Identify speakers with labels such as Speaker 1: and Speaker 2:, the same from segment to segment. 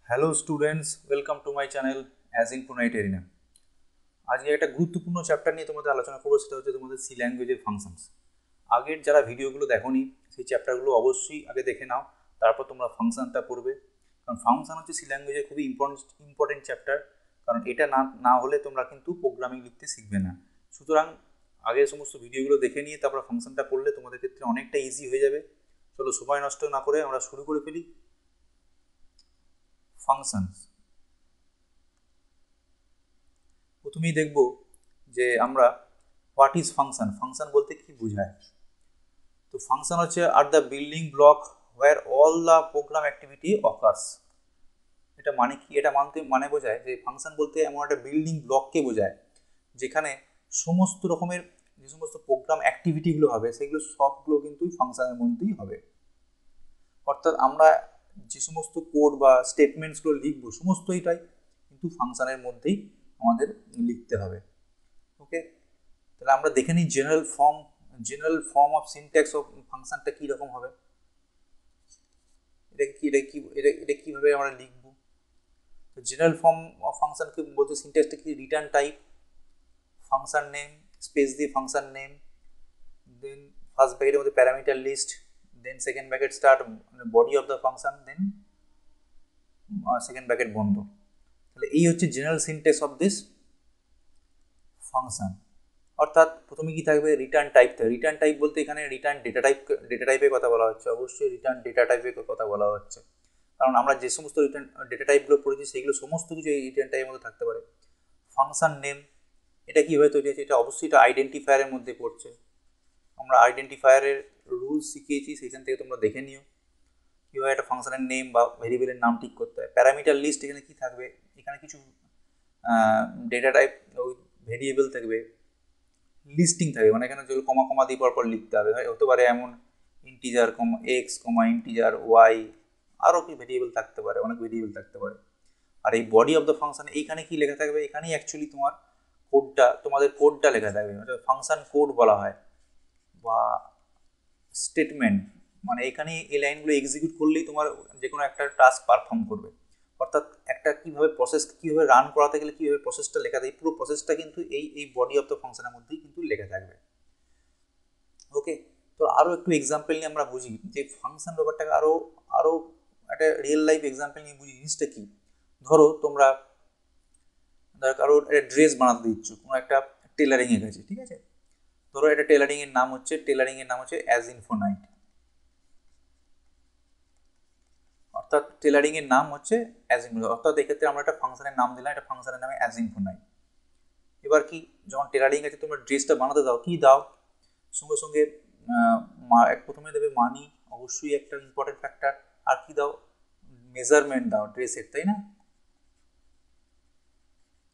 Speaker 1: Hello students, welcome to my channel as Infonight Arena. আজকে একটা গুরুত্বপূর্ণ চ্যাপ্টার নিয়ে তোমাদের আলোচনা করবো, সেটা হচ্ছে তোমাদের সি ল্যাঙ্গুয়েজের ফাংশনস। আগের যারা ভিডিওগুলো দেখোনি সেই চ্যাপ্টারগুলো অবশ্যই আগে দেখে নাও, তারপর তোমরা ফাংশনটা পড়বে। কারণ ফাংশন হচ্ছে সি ল্যাঙ্গুয়েজের খুবই ইম্পর্টেন্ট চ্যাপ্টার, কারণ এটা না না হলে তোমরা কিন্তু প্রোগ্রামিং লিখতে শিখবে না। সুতরাং আগের সমস্ত ভিডিওগুলো দেখে নিয়ে তারপর ফাংশনটা পড়লে তোমাদের ক্ষেত্রে অনেকটা ইজি হয়ে যাবে। চলো সময় নষ্ট না করে আমরা শুরু করে ফেলি। ফাংশনস প্রথমেই দেখব যে আমরা হোয়াট ইজ ফাংশন, ফাংশন বলতে কি বোঝায়। তো ফাংশন হচ্ছে are the building block where all the program activity occurs. এটা মানে কি? এটা মানে বোঝায় যে ফাংশন বলতে এমন একটা বিল্ডিং ব্লককে বোঝায় যেখানে সমস্ত রকমের যে সমস্ত প্রোগ্রাম অ্যাক্টিভিটিগুলো হবে সেগুলো সবগুলো কিন্তু ফাংশনের মধ্যেই হবে। অর্থাৎ আমরা যে সমস্ত কোড বা স্টেটমেন্টসগুলো লিখবো সমস্তটাই কিন্তু ফাংশনের মধ্যেই আমাদের লিখতে হবে। ওকে, তাহলে আমরা দেখে নিই general form of syntax of ফাংশনটা কীরকম হবে। এটা কীভাবে আমরা লিখবো? তো জেনারেল ফর্ম অফ ফাংশনকে বলতে সিনট্যাক্সটা কি? Return type, function name, space দিয়ে ফাংশন নেম, দেন ফার্স্ট ব্র্যাকেটের মধ্যে parameter list, then second bracket start body of the function, then second bracket বন্ধ। তাহলে এই হচ্ছে general syntax of this function. অর্থাৎ প্রথমে কি থাকবে? রিটার্ন টাইপ থাকবে। রিটার্ন টাইপ বলতে এখানে রিটার্ন ডেটা টাইপের কথা বলা হচ্ছে। অবশ্যই রিটার্ন ডেটা টাইপের কথা বলা হচ্ছে, কারণ আমরা যে সমস্ত রিটার্ন ডেটা টাইপগুলো পড়েছি সেগুলো সমস্ত কিছু এই রিটার্ন টাইপের মধ্যে থাকতে পারে। ফাংশন নেম, এটা কীভাবে তৈরি হচ্ছে? এটা অবশ্যই এটা আইডেন্টিফায়ারের মধ্যে পড়ছে। আমরা আইডেন্টিফায়ারের রুলস শিখিয়েছি, সেইখান থেকে তোমরা দেখে নিও কীভাবে একটা ফাংশনের নেম বা ভেরিয়েবলের নাম ঠিক করতে হয়। প্যারামিটার লিস্ট, এখানে কী থাকবে? এখানে কিছু ডেটা টাইপ ওই ভেরিয়েবল থাকবে, লিস্টিং থাকবে, মানে এখানে যেগুলো কমা কমা দিয়ে পরপর লিখতে হবে। হতে পারে এমন ইন্টিজার কমা এক্স কমা ইন্টিজার ওয়াই, আরও কি ভেরিয়েবল থাকতে পারে, অনেক ভেরিয়েবল থাকতে পারে। আর এই বডি অফ দ্য ফাংশন এইখানে কি লেখা থাকবে? এখানেই অ্যাকচুয়ালি তোমাদের কোডটা লেখা থাকবে, মানে ফাংশন কোড বলা হয় বা স্টেটমেন্ট। মানে এখানে এই লাইনগুলো এক্সিকিউট করলেই তোমার যে কোনো একটা টাস্ক পারফর্ম করবে। অর্থাৎ একটা কীভাবে রান করাতে গেলে কীভাবে প্রসেসটা লেখা থাকে, পুরো প্রসেসটা কিন্তু এই বডি অফ দ্য ফাংশনের মধ্যেই কিন্তু লেখা থাকবে। ওকে, তো আরও একটু এক্সাম্পল নিয়ে আমরা বুঝি যে ফাংশন ব্যাপারটাকে আরও একটা রিয়েল লাইফ এক্সাম্পল নিয়ে বুঝি জিনিসটা কী। ধরো তোমরা কারোর একটা ড্রেস বানাতে দিচ্ছ কোনো একটা টেলারিংয়ের কাছে, ঠিক আছে? ধরো এটা টেলারিংয়ের নাম হচ্ছে অ্যাজ ইনফোনাইট। অর্থাৎ টেলারিংয়ের নাম হচ্ছে অ্যাজ ইনফোনাইট, অর্থাৎ এক্ষেত্রে আমরা একটা ফাংশনের নাম দিলাম, একটা ফাংশনের নামে অ্যাজ ইনফোনাইট। এবার কি, যখন টেলারিং আছে তোমরা ড্রেসটা বানাতে দাও, কি দাও? সঙ্গে সঙ্গে প্রথমে দেবে মানি, অবশ্যই একটা ইম্পর্টেন্ট ফ্যাক্টর। আর কি দাও? মেজারমেন্ট দাও ড্রেসের, তাই না?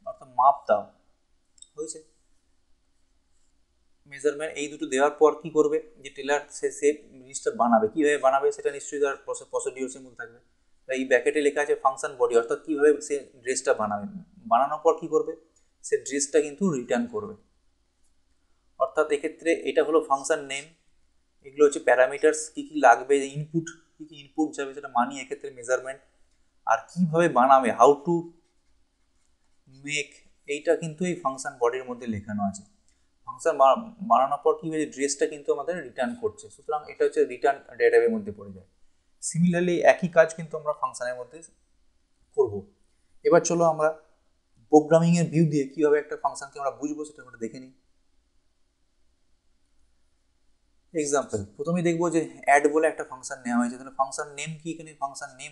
Speaker 1: অর্থাৎ মাপ দাও, হয়েছে। মেজারমেন্ট এই দুটো দেওয়ার পর কি করবে? যে টেলার সে জিনিসটা বানাবে, কীভাবে বানাবে সেটা নিশ্চয়ই তার প্রসিডিওরসের মধ্যে থাকবে। তাই এই ব্যাকেটে লেখা আছে ফাংশন বডি, অর্থাৎ কীভাবে সে ড্রেসটা বানাবে। বানানোর পর কী করবে? সে ড্রেসটা কিন্তু রিটার্ন করবে। অর্থাৎ এক্ষেত্রে এটা হলো ফাংশন নেম, এগুলো হচ্ছে প্যারামিটার্স, কী কী লাগবে, ইনপুট কী কী ইনপুট যাবে সেটা মানি, এক্ষেত্রে মেজারমেন্ট। আর কীভাবে বানাবে, হাউ টু মেক, এইটা কিন্তু এই ফাংশন বডির মধ্যে লেখানো আছে। ফাংশন বানানোর পর কীভাবে ড্রেসটা কিন্তু আমাদের রিটার্ন করছে, সুতরাং এটা হচ্ছে রিটার্ন ডেটা টাইপের মধ্যে পড়ে যায়। সিমিলারলি একই কাজ কিন্তু আমরা ফাংশনের মধ্যে করব। এবার চলো আমরা প্রোগ্রামিংয়ের ভিউ দিয়ে কীভাবে একটা ফাংশনকে আমরা বুঝবো সেটা আমরা দেখে নিই। এক্সাম্পল প্রথমেই দেখবো যে অ্যাড বলে একটা ফাংশন নেওয়া হয়েছে। তাহলে ফাংশন নেম কি? এখানে ফাংশন নেম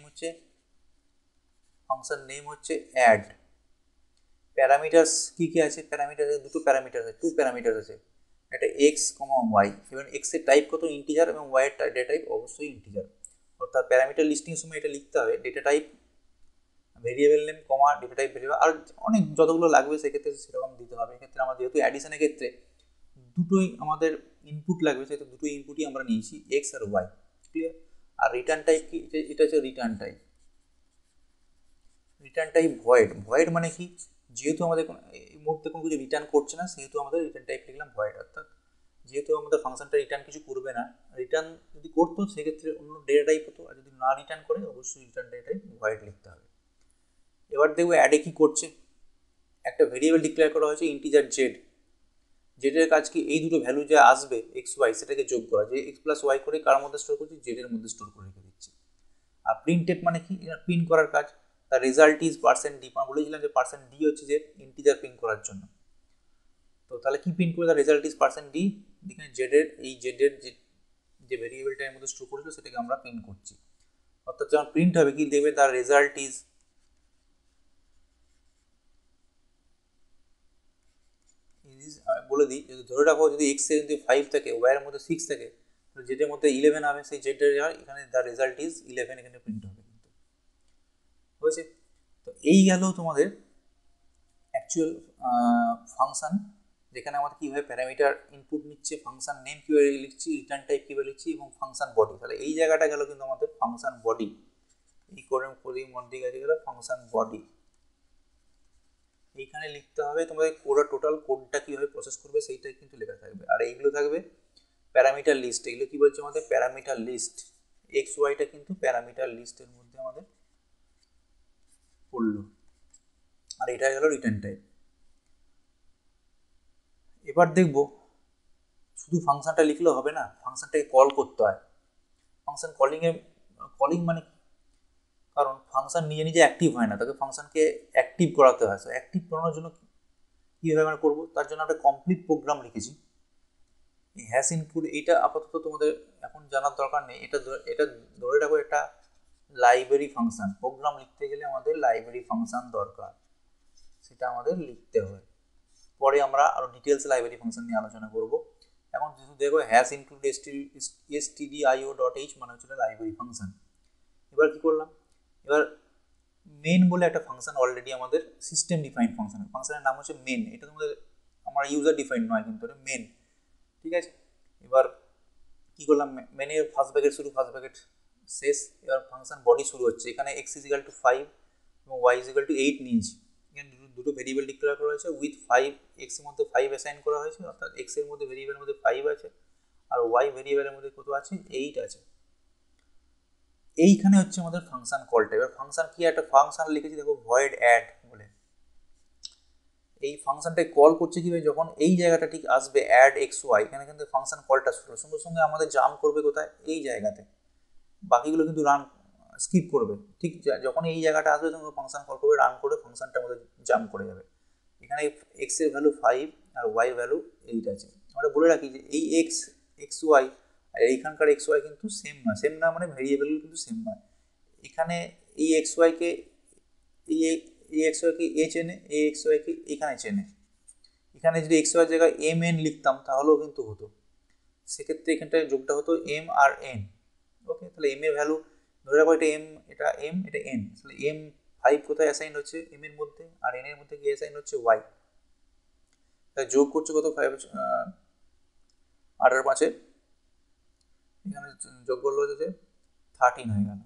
Speaker 1: হচ্ছে অ্যাড। প্যারামিটার্স কি কি আছে? দুটো প্যারামিটার আছে, 2 প্যারামিটার আছে, একটা এক্স কমা ওয়াই। এবং এক্স এর টাইপ কত? ইন্টিজার, এবং ওয়াই এর ডেটা টাইপ অবশ্যই ইন্টিজার। অর্থাৎ প্যারামিটার লিস্টিংয়ের সময় এটা লিখতে হবে, ডেটা টাইপ ভেরিয়েবল নেম কমা ডেটা টাইপ ভেরিয়েবল, আর অনেক যতগুলো লাগবে সেক্ষেত্রে সেরকম দিতে হবে। এক্ষেত্রে আমরা যেহেতু অ্যাডিশনের ক্ষেত্রে দুটোই আমাদের ইনপুট লাগবে, সেহেতু দুটোই ইনপুটই আমরা নিয়েছি, এক্স আর ওয়াই। ক্লিয়ার? আর রিটার্ন টাইপ কি? এটা হচ্ছে রিটার্ন টাইপ ভয়েড মানে কি? যেহেতু আমাদের এই মুহূর্তে কোনো কিছু রিটার্ন করছে না, সেহেতু আমাদের রিটার্ন টাইপ লিখলাম ভয়েড। অর্থাৎ যেহেতু আমাদের ফাংশনটা রিটার্ন কিছু করবে না, রিটার্ন যদি করতো সেক্ষেত্রে অন্য ডেটা টাইপ হতো, আর যদি না রিটার্ন করে অবশ্যই রিটার্ন ডেটা টাইপ ভয়েড লিখতে হবে। এবার দেখবো অ্যাডে কি করছে, একটা ভেরিয়েবল ডিক্লেয়ার করা হয়েছে ইন্টিজার জেড, জেডের কাজ কি এই দুটো ভ্যালু যা আসবে এক্স ওয়াই সেটাকে যোগ করা, যে এক্স প্লাস ওয়াই করে কার মধ্যে স্টোর করছি, জেডের মধ্যে স্টোর করে রেখে দিচ্ছি। আর প্রিন্ট টেপ মানে কি, এটা প্রিন্ট করার কাজ, তার রেজাল্ট ইজ পার্সেন্ট ডি, আমরা বলেছিলাম যে পার্সেন্ট ডি হচ্ছে যে ইন্টিজার প্রিন্ট করার জন্য। তো তাহলে কি প্রিন্ট করে, তার রেজাল্ট ইজ পার্সেন্ট ডি, এখানে জেডের এই জেডের যে ভেরিয়েবলটা এর মধ্যে স্টোর করেছিল সেটাকে আমরা প্রিন্ট করছি। অর্থাৎ যখন প্রিন্ট হবে কি দেখবে, তার রেজাল্ট ইজ বলে দিই, যদি ধরে রাখো যদি এক্স এর মধ্যে 5 থাকে, ওয়াই এর মধ্যে 6 থাকে, তো জেড এর মধ্যে 11 হবে, সেই জেড এর এখানে দ্য রেজাল্ট ইজ 11 এখানে প্রিন্ট হবে কিন্তু, হয়েছে। তো এই গেল তোমাদের অ্যাকচুয়াল ফাংশন, যেখানে আমাদের কীভাবে প্যারামিটার ইনপুট নিচ্ছে, ফাংশন নেম কীভাবে লিখছি, রিটার্ন টাইপ কীভাবে লিখছি এবং ফাংশন বডি। তাহলে এই জায়গাটা গেল কিন্তু আমাদের ফাংশন বডি, এই করে মধ্যে গেছে গেল ফাংশন বডি। এইখানে লিখতে হবে তোমাদের পুরো টোটাল কোডটা কীভাবে প্রসেস করবে সেইটাই কিন্তু লেখা থাকবে। আর এইগুলো থাকবে প্যারামিটার লিস্ট, এগুলো কী বলছে আমাদের প্যারামিটার লিস্ট, এক্স ওয়াইটা কিন্তু প্যারামিটার লিস্টের মধ্যে আমাদের পড়লো। আর এটা গেল রিটার্ন টাইপ। এবার দেখব শুধু ফাংশনটা লিখলেও হবে না, ফাংশনটাকে কল করতে হয়। ফাংশন কলিং মানে কারণ ফাংশন নিজে নিজে অ্যাক্টিভ হয় না, তাকে ফাংশনকে অ্যাক্টিভ করাতে হয়। সো অ্যাক্টিভ করানোর জন্য কীভাবে আমরা করবো, তার জন্য একটা কমপ্লিট প্রোগ্রাম লিখেছি। এই হ্যাশ ইনক্লুড এইটা আপাতত তোমাদের এখন জানার দরকার নেই, এটা ধরে রাখো একটা লাইব্রেরি ফাংশন। প্রোগ্রাম লিখতে গেলে আমাদের লাইব্রেরি ফাংশন দরকার, সেটা আমাদের লিখতে হয়। পরে আমরা আরও ডিটেলস লাইব্রেরি ফাংশন নিয়ে আলোচনা করব। এখন যেহেতু দেখো হ্যাশ ইনক্লুড stdio.h মানে হচ্ছে লাইব্রেরি ফাংশন। এবার কি করলাম, এবার মেন বলে একটা ফাংশন অলরেডি আমাদের সিস্টেম ডিফাইন্ড ফাংশন, ফাংশনের নাম হচ্ছে মেন। এটা তোমাদের আমার ইউজার ডিফাইন্ড নয় কিন্তু এটা মেন, ঠিক আছে। এবার কি করলাম, মেনের ফার্স্ট ব্র্যাকেট শুরু, ফার্স্ট ব্র্যাকেট শেষ। এবার ফাংশন বডি শুরু হচ্ছে, এখানে x = 5 এবং y = 8 নিয়েছি। এখানে দুটো ভেরিয়েবল ডিক্লেয়ার করা হয়েছে উইথ 5, x এর মধ্যে 5 অ্যাসাইন করা হয়েছে, অর্থাৎ x এর মধ্যে ভেরিয়েবলের মধ্যে 5 আছে আর y ভেরিয়েবলের মধ্যে কত আছে, 8 আছে। এইখানে হচ্ছে আমাদের ফাংশন কলটা। এবার ফাংশন কি, একটা ফাংশন লিখেছি দেখো ভয়েড অ্যাড বলে, এই ফাংশনটাকে কল করছে কিভাবে, যখন এই জায়গাটা ঠিক আসবে অ্যাড এক্স ওয়াই, এখানে কিন্তু ফাংশন কলটা শুরু সঙ্গে সঙ্গে আমাদের জাম্প করবে কোথায়, এই জায়গাতে, বাকিগুলো কিন্তু রান স্কিপ করবে। ঠিক যখন এই জায়গাটা আসবে তখন ফাংশন কল করবে, রান করে ফাংশনটা আমাদের জাম্প করে যাবে। এখানে এক্স এর ভ্যালু 5 আর ওয়াই ভ্যালু 8 আছে। আমরা বলে রাখি যে এই এক্স ওয়াই আর এইখানকার এক্স ওয়াই কিন্তু সেম না, সেম না মানে ভেরিয়েবলগুলো কিন্তু সেম নয়। এখানে এই এক্স ওয়াইকে এই এক্স ওয়াইকে এ চেনে, এই এক্স ওয়াইকে এখানে চেনে। এখানে যদি এক্স ওয়াই জায়গায় এম এন লিখতাম তাহলেও কিন্তু হতো, সেক্ষেত্রে এখানটায় যোগটা হতো এম আর এন। ওকে, তাহলে এম এর ভ্যালু ধরে রাখো এটা এম, এটা এম, এটা এন। তাহলে এম 5 কোথায় অ্যাসাইন হচ্ছে, এম এর মধ্যে, আর এন এর মধ্যে কি অ্যাসাইন হচ্ছে, ওয়াই। তাই যোগ করছে কত, 5 8 আর 5 এখানে যোগ করলো হচ্ছে 13 হয়ে গেল।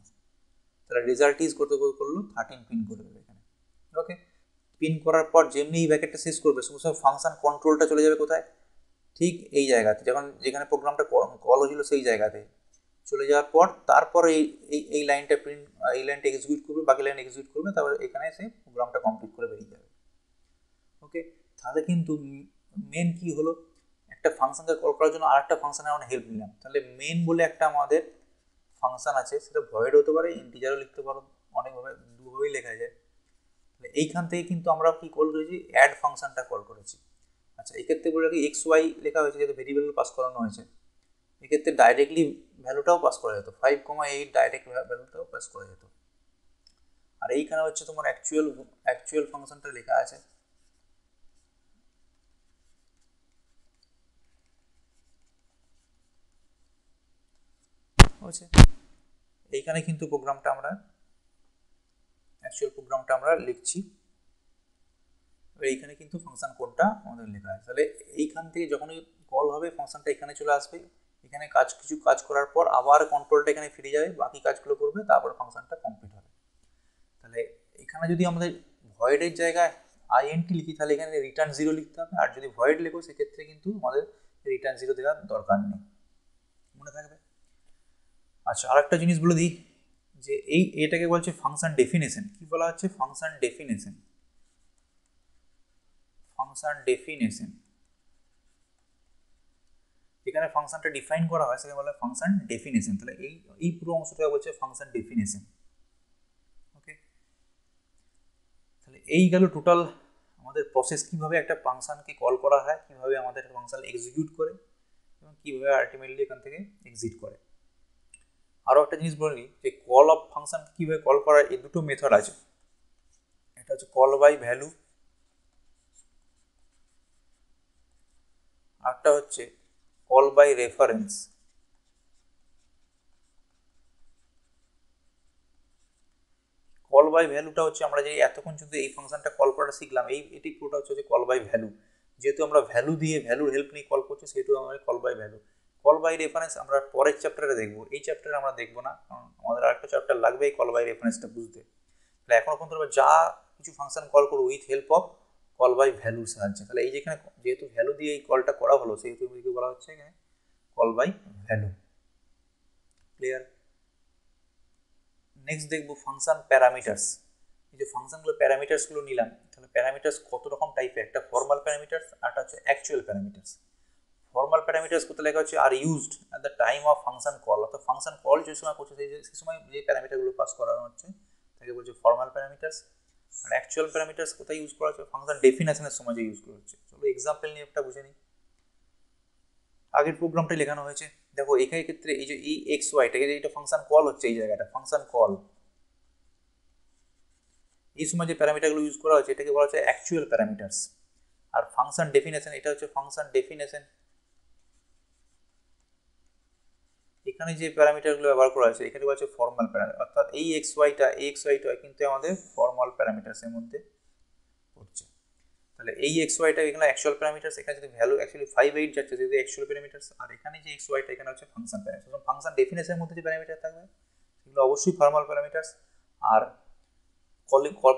Speaker 1: তাহলে রেজাল্ট ইজ কত করলো, 13 পিন করে দেবে এখানে। ওকে, পিন করার পর যেমনি এই ব্র্যাকেটটা শেষ করবে সমস্ত ফাংশন কন্ট্রোলটা চলে যাবে কোথায়, ঠিক এই জায়গাতে, যেখানে প্রোগ্রামটা কল হয়েছিল সেই জায়গাতে চলে যাওয়ার পর তারপর এই লাইনটা প্রিন্ট, এই লাইনটা এক্সিকিউট করবে, বাকি লাইন এক্সিকিউট করবে, তারপরে এখানে এসে প্রোগ্রামটা কমপ্লিট করে বেরিয়ে যাবে। ওকে, তাহলে কিন্তু মেন কি হলো, একটা ফাংশনকে কল করার জন্য আরেকটা ফাংশনের আমরা হেল্প নিলাম। তাহলে মেন বলে একটা আমাদের ফাংশন আছে, সেটা ভয়েড হতে পারে, ইন্টিজারও লিখতে পারো, অনেকভাবে দুভাবেই লেখা যায়। তাহলে এইখান থেকে কিন্তু আমরা কি কল করেছি, অ্যাড ফাংশনটা কল করেছি। আচ্ছা, এক্ষেত্রে বলে রাখি এক্স ওয়াই লেখা হয়েছে যেহেতু ভেরিয়েবল পাস করানো হয়েছে, এক্ষেত্রে ডাইরেক্টলি ভ্যালুটাও পাস করা যেত, 5,8 ডাইরেক্ট ভ্যালুটাও পাস করা যেত। আর এইখানে হচ্ছে তোমার অ্যাকচুয়াল ফাংশনটা লেখা আছে। হচ্ছে এইখানে কিন্তু অ্যাকচুয়াল প্রোগ্রামটা আমরা লিখছি, এইখানে কিন্তু ফাংশন কোডটা আমাদের লেখা আছে। তাহলে এইখান থেকে যখনই কল হবে ফাংশনটা এখানে চলে আসবে, এখানে কিছু কাজ করার পর আবার কন্ট্রোলটা এখানে ফিরে যাবে, বাকি কাজগুলো করবে, তারপর ফাংশনটা কমপ্লিট হবে। তাহলে এখানে যদি আমাদের ভয়েডের জায়গায় আইএনটি লিখি তাহলে এখানে রিটার্ন 0 লিখতে হবে, আর যদি ভয়েড লেখো সেক্ষেত্রে কিন্তু আমাদের রিটার্ন 0 দেওয়ার দরকার নেই, মনে থাকবে। আচ্ছা, আরেকটা জিনিস বলে দিই যে এটাকে বলছে ফাংশন ডেফিনেশন। কি বলা হচ্ছে? Function definition. ফাংশন ডেফিনেশন, এখানে ফাংশনটা ডিফাইন করা হয় সেটাকে বলা হয় ফাংশন ডেফিনেশন। তাহলে এই পুরো অংশটা বলছে ফাংশন ডেফিনেশন। ওকে, তাহলে এই গেল টোটাল আমাদের প্রসেস, কিভাবে একটা ফাংশনকে কল করা হয়, কিভাবে আমাদের ফাংশন এক্সিকিউট করে এবং কিভাবে আলটিমেটলি এখান থেকে এক্সিট করে। আরও একটা জিনিস বলে নিই যে কল অফ ফাংশন কীভাবে কল করার, এই দুটো মেথড আছে। এটা হচ্ছে কল বাই ভ্যালু, আরটা হচ্ছে call by reference. Call by ভ্যালুটা হচ্ছে আমরা যে এতক্ষণ যদি এই ফাংশনটা কল করাটা শিখলাম, এটি পুরোটা হচ্ছে কল বাই ভ্যালু। যেহেতু আমরা ভ্যালু দিয়ে ভ্যালুর হেল্প নিয়ে কল করছি, সেহেতু আমাদের call by value. Call by reference আমরা পরের চ্যাপ্টারে দেখবো, এই চ্যাপ্টারে আমরা দেখবো না, কারণ আমাদের আরেকটা চ্যাপ্টার লাগবে এই কল বাই রেফারেন্সটা বুঝতে। তাহলে এখনও পর্যন্ত আমরা যা কিছু ফাংশন কল করবো with help of call by ভ্যালুর সাহায্যে। তাহলে এই যেখানে যেহেতু ভ্যালু দিয়ে এই কলটা করা হলো, সেহেতু বলা হচ্ছে এখানে call by value. Clear? Next দেখবো ফাংশন প্যারামিটার্স। এই যে ফাংশনগুলো প্যারামিটার্সগুলো নিলাম, তাহলে প্যারামিটার্স কত রকম টাইপের, একটা ফর্মাল প্যারামিটার্স আর একটা হচ্ছে অ্যাকচুয়াল প্যারামিটার্স। ফর্মাল প্যারামিটার্স কোথায় লেখা হচ্ছে? Are used at the time of function call, অর্থাৎ ফাংশন কল যে সময় করছে সেই সময় যে প্যারামিটারগুলো পাস করানো হচ্ছে তাকে বলছে ফর্মাল প্যারামিটার্স। আর অ্যাকচুয়াল প্যারামিটার্স কোথায় ইউজ করা হচ্ছে? ফাংশন ডেফিনেশনের সময় যে ইউজ করা হচ্ছে। চলো এক্সাম্পল নিয়ে একটা বুঝে নিই। আগের প্রোগ্রামটাই লেখানো হয়েছে, দেখো এখানে ক্ষেত্রে এই যে এই এক্স ওয়াইটাকে যে এটা ফাংশন কল হচ্ছে, এই জায়গাটা ফাংশন কল, এই সময় যে প্যারামিটারগুলো ইউজ করা হচ্ছে এটাকে বলা হচ্ছে অ্যাকচুয়াল প্যারামিটার্স। আর ফাংশন ডেফিনেশন, এটা হচ্ছে ফাংশন ডেফিনেশন। এখানে যে প্যারামিটারগুলো ব্যবহার করা হয়েছে এখানে বলা হচ্ছে ফর্মাল প্যারামিটার, অর্থাৎ এই এক্স ওয়াইটা কিন্তু আমাদের ফর্মাল প্যারামিটার্সের মধ্যে পড়ছে। তাহলে এই এক্স ওয়াইটা এখানে অ্যাকচুয়াল প্যারামিটার্স, এখানে যদি ভ্যালু অ্যাকচুয়ালি 5, 8 যাচ্ছে যদি অ্যাকচুয়াল প্যারামিটার্স, আর এখানে যে এক্স ওয়াইটা এখানে হচ্ছে ফাংশন প্যারামিটার। ফাংশন ডেফিনেশনের মধ্যে যে প্যারামিটার থাকবে সেগুলো অবশ্যই ফর্মাল প্যারামিটার্স, আর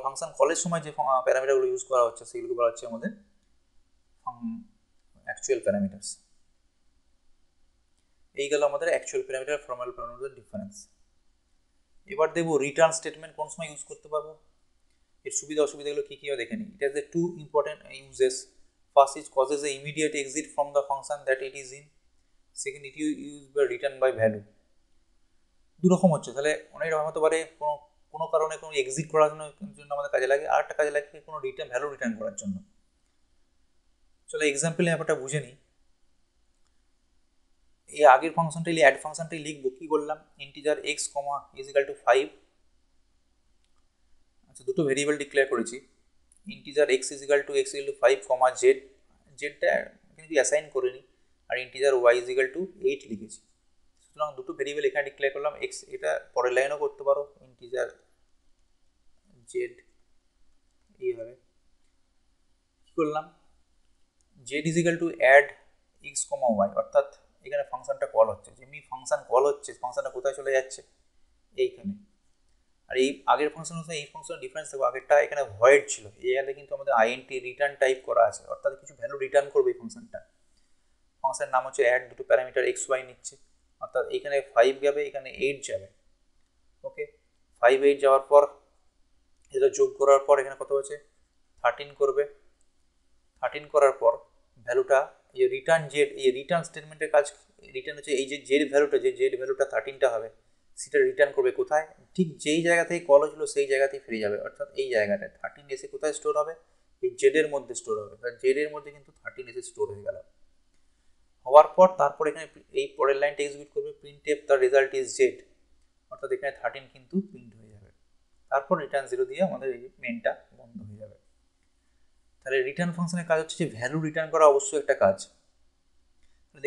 Speaker 1: ফাংশন কলের সময় যে প্যারামিটারগুলো ইউজ করা হচ্ছে সেগুলো বলা হচ্ছে আমাদের অ্যাকচুয়াল প্যারামিটার্স। এই গেল আমাদের actual parameter formal parameter difference. এবার দেখবো রিটার্ন স্টেটমেন্ট কোন সময় ইউজ করতে পারবো, এর সুবিধা অসুবিধাগুলো কী কী দেখে নিই। It has the two important uses. First is causes the immediate exit from the function that it is in. Second, it use by return by value. দুরকম হচ্ছে, তাহলে অনেক রকম হতে পারে, কোনো কারণে কোনো এক্সিট করার জন্য আমাদের কাজে লাগে, আর একটা কাজে লাগে কোনো ভ্যালু রিটার্ন করার জন্য। চলো এক্সাম্পল ব্যাপারটা বুঝে নিই। এই আগের ফাংশনটাই অ্যাড ফাংশনটাই লিখবো, কি করলাম, integer x comma is equal to 5। আচ্ছা, দুটো ভেরিয়েবল ডিক্লেয়ার করেছি, integer x is equal to 5 comma z, জেডটা কিন্তু অ্যাসাইন করিনি, আর integer y is equal to 8 লিখেছি। সুতরাং দুটো ভেরিয়েবল এখানে ডিক্লেয়ার করলাম, এক্স, এটা পরের লাইনও করতে পারো, ইন্টিজার জেড এইভাবে। কী করলাম, Z is equal to add X comma Y, অর্থাৎ এখানে ফাংশনটা কল হচ্ছে, যেমনি ফাংশন কল হচ্ছে ফাংশনটা কোথায় চলে যাচ্ছে, এইখানে। আর এই আগের ফাংশনের সাথে এই ফাংশনের ডিফারেন্স দেখো, আগেরটা এখানে ভয়েড ছিল, এই জায়গাতে কিন্তু আমাদের আইএনটি রিটার্ন টাইপ করা আছে, অর্থাৎ কিছু ভ্যালু রিটার্ন করবে এই ফাংশনটা। ফাংশনের নাম হচ্ছে অ্যাড, দুটো প্যারামিটার এক্স ওয়াই নিচ্ছে, অর্থাৎ এখানে 5 যাবে, এখানে 8 যাবে। ওকে, 5, 8 যাওয়ার পর এটা যোগ করার পর এখানে কত হচ্ছে 13 করবে। 13 করার পর ভ্যালুটা এই রিটার্ন জেড, এই রিটার্ন স্টেটমেন্টের কাজ, রিটার্ন হচ্ছে এই যে জেড ভ্যালুটা, যে জেড ভ্যালুটা 13টা হবে সেটা রিটার্ন করবে কোথায়, ঠিক যেই জায়গা থেকে কল হয়েছিল সেই জায়গাতেই ফিরে যাবে, অর্থাৎ এই জায়গাটায় 13 এসে কোথায় স্টোর হবে, এই জেডের মধ্যে স্টোর হবে। জেডের মধ্যে কিন্তু 13 এসে স্টোর হয়ে গেল। হওয়ার পর তারপর এখানে এই পরের লাইনটা এক্সিকিউট করবে, printf the result is Z, অর্থাৎ এখানে 13 কিন্তু প্রিন্ট হয়ে যাবে। তারপর রিটার্ন 0 দিয়ে আমাদের এই মেনটা বন্ধ হয়ে যাবে। তাহলে রিটার্ন ফাংশনের কাজ হচ্ছে যে ভ্যালু রিটার্ন করা অবশ্যই একটা কাজ।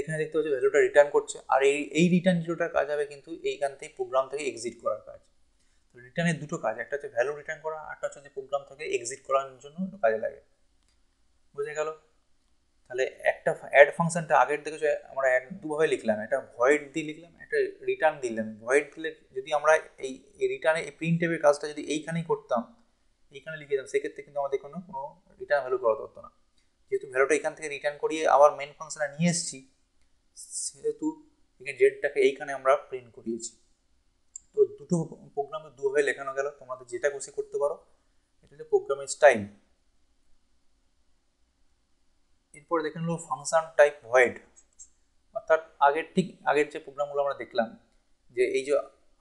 Speaker 1: এখানে দেখতে পাচ্ছি ভ্যালুটা রিটার্ন করছে, আর এই রিটার্ন জিরোটার কাজ হবে কিন্তু এইখান থেকে প্রোগ্রাম থেকে এক্সিট করার কাজ। তো রিটার্নের দুটো কাজ, একটা হচ্ছে ভ্যালু রিটার্ন করা, আরটা হচ্ছে যে প্রোগ্রাম থেকে এক্সিট করার জন্য কাজে লাগে। বুঝে গেল? তাহলে একটা অ্যাড ফাংশনটা আগের দেখে আমরা দুভাবে লিখলাম, একটা ভয়েড দিয়ে লিখলাম, একটা রিটার্ন দিলাম। ভয়েড দিলে যদি আমরা এই রিটার্নে এই প্রিন্ট টেপের কাজটা যদি এইখানেই করতাম, এইখানে লিখে দিতাম, সেক্ষেত্রে কিন্তু আমাদের কোনো রিটার্ন ভ্যালু করা হতো না। যেহেতু ভ্যালুটা এখান থেকে রিটার্ন করিয়ে আবার মেন ফাংশনে নিয়ে এসেছি, সেহেতু এখানে জেডটাকে এইখানে আমরা প্রিন্ট করিয়েছি। তো তো দুটো প্রোগ্রামে দুভাবে লেখানো গেল, তোমাদের যেটা খুশি করতে পারো। এটা হচ্ছে প্রোগ্রামের স্টাইল। এরপরে দেখে নিল ফাংশন টাইপ ভয়েড, অর্থাৎ আগের যে প্রোগ্রামগুলো আমরা দেখলাম, যে এই যে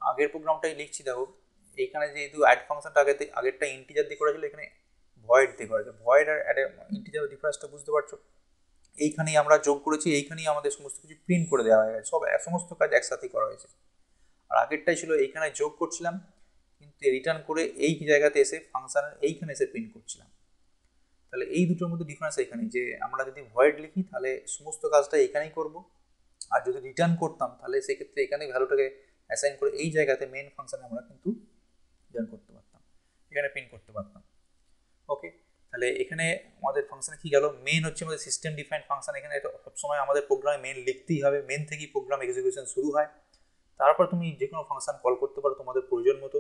Speaker 1: আগের প্রোগ্রামটাই লিখছি, দেখো এইখানে যেহেতু অ্যাড ফাংশনটা আগেরটা ইন্টিজার দিয়ে করা ছিল, এখানে ভয়েড দিয়ে করা হয়েছে। ভয়েড আর অ্যাড ইন্টিজার ডিফারেন্সটা বুঝতে পারছো? এইখানেই আমরা যোগ করেছি, এইখানেই আমাদের সমস্ত কিছু প্রিন্ট করে দেওয়া হয়ে গেছে, সমস্ত কাজ একসাথেই করা হয়েছে। আর আগেরটাই ছিল এইখানে যোগ করছিলাম, কিন্তু রিটার্ন করে এই জায়গাতে এসে ফাংশনের এইখানে এসে প্রিন্ট করছিলাম। তাহলে এই দুটোর মধ্যে ডিফারেন্স এখানে, যে আমরা যদি ভয়েড লিখি তাহলে সমস্ত কাজটা এখানেই করব, আর যদি রিটার্ন করতাম তাহলে সেক্ষেত্রে এখানে ভ্যালুটাকে অ্যাসাইন করে এই জায়গাতে মেন ফাংশনে আমরা কিন্তু রিটার্ন করতে পারতাম, এখানে প্রিন্ট করতে পারতাম। ওকে, তাহলে এখানে আমাদের ফাংশনে কি গেল, মেন হচ্ছে আমাদের সিস্টেম ডিফাইন্ড ফাংশন। এখানে এটা সবসময় আমাদের প্রোগ্রামে মেন লিখতেই হবে, মেন থেকেই প্রোগ্রাম এক্সিকিউশন শুরু হয়। তারপর তুমি যে কোনো ফাংশন কল করতে পারো তোমাদের প্রয়োজন মতো।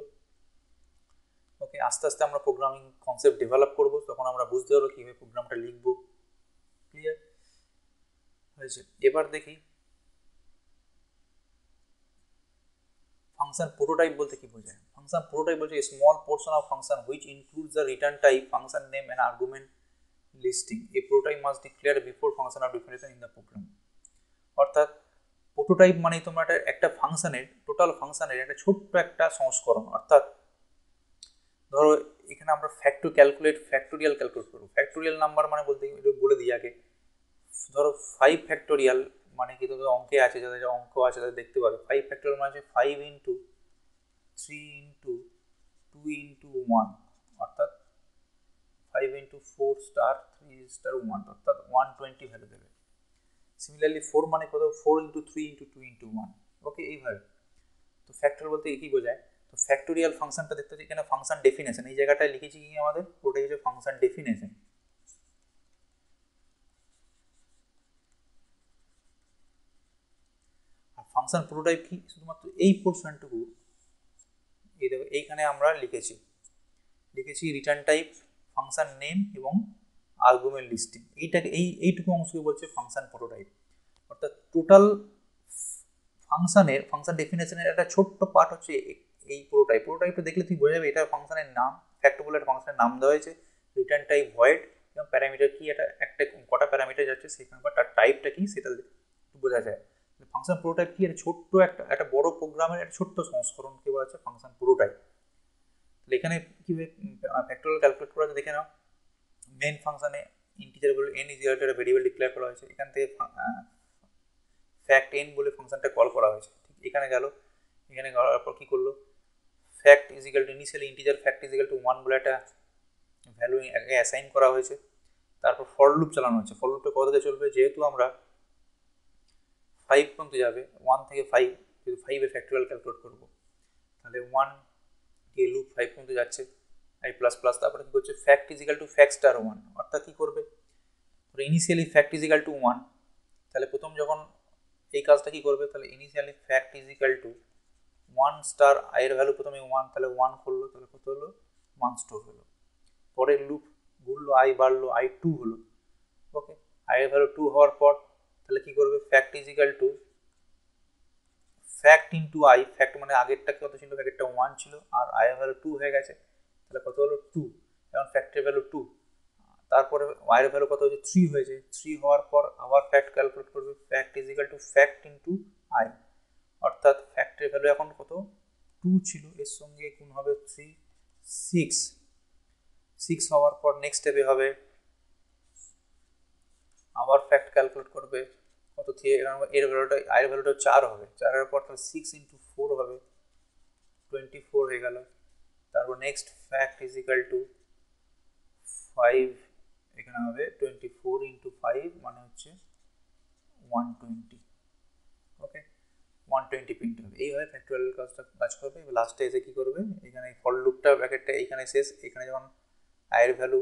Speaker 1: ওকে, আস্তে আস্তে আমরা প্রোগ্রামিং কনসেপ্ট ডেভেলপ করব, তখন আমরা বুঝতে পারবো কীভাবে প্রোগ্রামটা লিখবো। ক্লিয়ার হয়েছে? এবার দেখি ফাংশন প্রোটোটাইপ বলতে কি বোঝায়। ফাংশন প্রোটোটাইপ বলছে small portion of function which includes the return type, function name and argument listing. A prototype must declare before function of definition in the program. অর্থাৎ প্রোটোটাইপ মানে তোমার একটা ফাংশনের, টোটাল ফাংশনের একটা ছোট্ট একটা সংস্করণ। অর্থাৎ ধরো এখানে আমরা ফ্যাক্টোরিয়াল ক্যালকুলেট করবো। ফ্যাক্টোরিয়াল নাম্বার মানে বলতে বলে দিই আগে, ধরো 5 ফ্যাক্টোরিয়াল মানে কি, তোদের অঙ্কে আছে, যাদের অঙ্ক আছে তাদের দেখতে পাবে। 5 ফ্যাক্টোরিয়াল মানে হচ্ছে 5 ইন্টু 3 ইন্টু 2 ইন্টু 1, অর্থাৎ 5 ইন্টু 4 স্টার 3 স্টার 1, অর্থাৎ 120 ভ্যালু দেবে। সিমিলারলি 4 মানে কত, 4 ইন্টু 3 ইন্টু 2 ইন্টু 1। ওকে, এইভাবে। তো ফ্যাক্টোরিয়াল বলতে কি বোঝায়? তো ফ্যাক্টোরিয়াল ফাংশনটা দেখতে হচ্ছে এখানে ফাংশন ডেফিনেশন, এই জায়গাটায় লিখেছি কি আমাদের, ওটাই হচ্ছে ফাংশন ডেফিনেশন। আর ফাংশন প্রোটোটাইপ কি, শুধুমাত্র এই পোর্শনটুকু, এই দেখো এইখানে আমরা লিখেছি রিটার্ন টাইপ, ফাংশন নেম এবং আর্গুমেন্ট লিস্টিং। এইটুকু অংশকে বলছে ফাংশন প্রোটোটাইপ। অর্থাৎ টোটাল ফাংশন ডেফিনেশনের একটা ছোট্ট পার্ট হচ্ছে এই প্রোটোটাইপটা দেখলে তুই বোঝা যাবে এটা ফাংশনের নাম, ফ্যাক্টবল একটা ফাংশনের নাম দেওয়া হয়েছে, রিটার্ন টাইপ ভয়েড, এবং প্যারামিটার কি, একটা কটা প্যারামিটার যাচ্ছে সেখানে, বা তার টাইপটা কি সেটা বোঝা যায়। ফাংশন প্রোটোটাইপ কি, ছোট্ট একটা বড় প্রোগ্রামের একটা ছোট্ট সংস্করণকে বলা হচ্ছে ফাংশন প্রোটোটাইপ। তাহলে এখানে কীভাবে ফ্যাক্টোরিয়াল ক্যালকুলেট করা দেখে নাও। মেন ফাংশনে ইন্টিজার বলে n ইজ ইকুয়াল টু একটা ভেরিয়েবল ডিক্লেয়ার করা হয়েছে, এখান থেকে ফ্যাক্ট n বলে ফাংশনটা কল করা হয়েছে। ঠিক এখানে গেল, এখানে যাওয়ার পর কী করলো, fact is equal to initially integer fact is equal to 1 বলে একটা ভ্যালু আগে অ্যাসাইন করা হয়েছে। তারপর ফর লুপ চালানো হচ্ছে। ফর লুপটা কততে চলবে, যেহেতু আমরা 5 পর্যন্ত যাবে, 1 থেকে 5, যদি 5 ফ্যাক্টোরিয়াল ক্যালকুলেট করবো তাহলে 1 দিয়ে লুপ 5 পর্যন্ত যাচ্ছে, i প্লাস প্লাস। তারপরে কী করছে, fact is equal to fact star 1, অর্থাৎ কী করবে, initially fact is equal to 1, তাহলে প্রথম যখন এই কাজটা কী করবে, তাহলে initially fact is equal to 1 star, আয়ের ভ্যালু প্রথমে 1, তাহলে 1 করলো, তাহলে কত হলো, 1 স্টোর হলো। পরের লুপ ঘুরলো, আই বাড়লো, i 2 হলো। ওকে, আয়ের ভ্যালু 2 হওয়ার পর তাহলে কী করবে, fact is equal to fact into I, fact মানে আগেরটা কত ছিল, আগেরটা 1 ছিল, আর আয়ের ভ্যালু 2 হয়ে গেছে, তাহলে কত হলো 2, এখন ফ্যাক্টের ভ্যালু 2, তারপরে আয়ের ভ্যালু কত হচ্ছে 3 হয়েছে। 3 হওয়ার পর আবার ফ্যাক্ট ক্যালকুলেট করবে, fact is equal to fact into I, অর্থাৎ ফ্যাক্টের ভ্যালু এখন কত, 2 ছিল, এর সঙ্গে গুণ হবে 3, 6 হওয়ার পর নেক্সট স্টেপে হবে আবার ফ্যাক্ট ক্যালকুলেট করবে, কত থেকে এর ভ্যালুটা, আয়ের ভ্যালুটা 4 হবে, 4-এর পর তাহলে 6 ইন্টু 4 হবে, 24 হয়ে গেল। তারপর next fact is equal to 5, এখানে হবে 24 ইন্টু 5 মানে হচ্ছে 120। ওকে, 120 প্রিন্ট হবে। এইভাবে ফ্যাক্টোরিয়াল কাজ করবে। এবার লাস্টে এসে কী করবে, এখানে ফর লুপটা ব্র্যাকেটটা এইখানে শেষ, এখানে যখন আয়ের ভ্যালু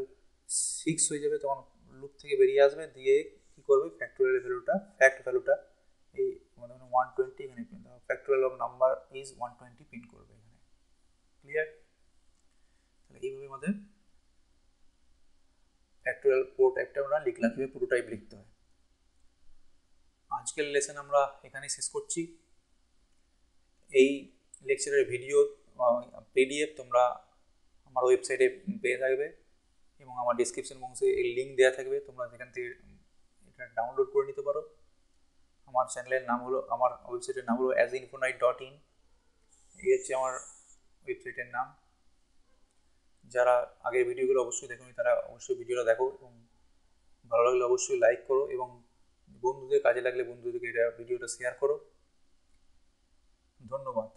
Speaker 1: 6 হয়ে যাবে তখন লুপ থেকে বেরিয়ে আসবে, দিয়ে কী করবে, ফ্যাক্টোরিয়াল ভ্যালুটা, ফ্যাক্ট ভ্যালুটা এই মানে 120 এখানে প্রিন্ট হবে, factorial of number is 120 print করবে এখানে। ক্লিয়ার? তাহলে এইভাবে আমাদের ফ্যাক্টোরিয়াল প্রোটোটাইপটা আমরা লিখলাম, কীভাবে প্রোটোটাইপ লিখতে হয়। আজকের লেসন আমরা এখানেই শেষ করছি। এই লেকচারের ভিডিও পিডিএফ তোমরা আমার ওয়েবসাইটে পেয়ে থাকবে এবং আমার ডিসক্রিপশন বক্সে এর লিঙ্ক দেওয়া থাকবে, তোমরা সেখান থেকে এটা ডাউনলোড করে নিতে পারো। আমার চ্যানেলের নাম হলো, আমার ওয়েবসাইটের নাম হলো asinfonite.in, এই হচ্ছে আমার ওয়েবসাইটের নাম। যারা আগের ভিডিওগুলো অবশ্যই দেখোনি তারা অবশ্যই ভিডিওটা দেখো এবং ভালো লাগলে অবশ্যই লাইক করো এবং বন্ধুদের কাজে লাগলে বন্ধুদেরকে এটা ভিডিওটা শেয়ার করো। ধন্যবাদ।